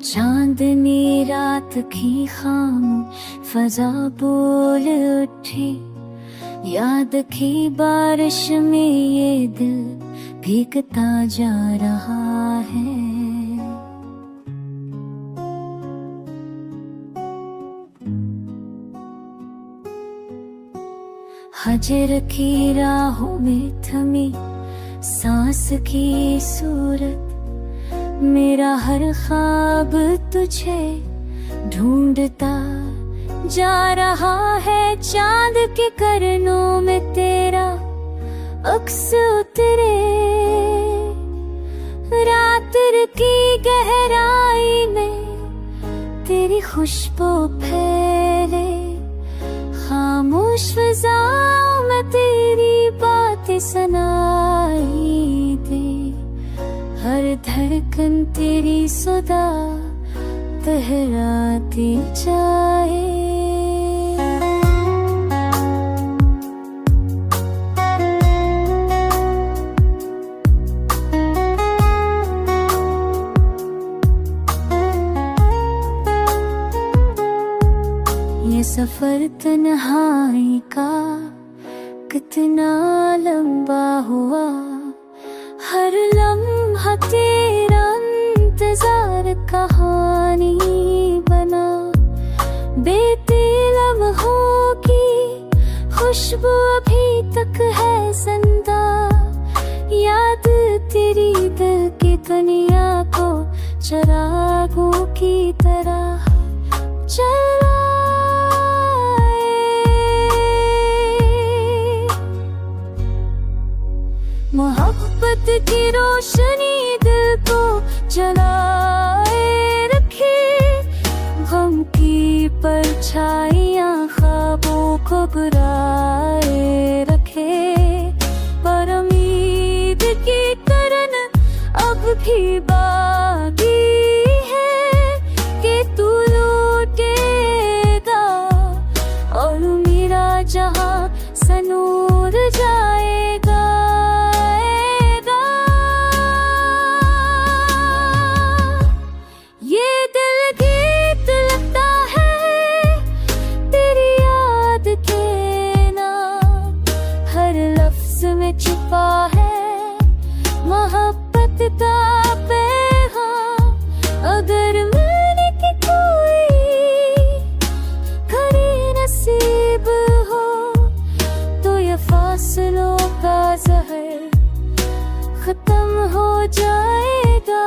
चांदनी रात की खाम फजा बोल उठी, याद की बारिश में ये दिल भीगता जा रहा है। हजर की राहों में थमी सांस की सूरत, मेरा हर ख्वाब तुझे ढूंढता जा रहा है। चांद के करनों में तेरा अक्स उतरे, रात की गहराई में तेरी खुशबू फैले, खामोश फिजाओं में तेरी बातें सुनाई दे। हर धड़कन तेरी सदा तहराती जाए। ये सफर तन्हाई का कितना लंबा हुआ, हर लम्हा तेरा इंतजार कहानी बना। बीते लम्हों की खुशबू अभी तक है जिंदा, याद तेरी दिल की दुनिया को चिरागों की तरह जलाए। मोहब्बत की रोशनी दिल को जलाए रखे, गम की परछाइयां ख्वाबों को बुराए रखे। पर उम्मीद की किरण अब भी बाकी है कि तू लौटेगा और मेरा जहां सनूर जाएगा। छुपा है मोहब्बत का पैगाम, अगर मिलने की कोई खरी नसीब हो तो ये फासलों का ज़हर खत्म हो जाएगा।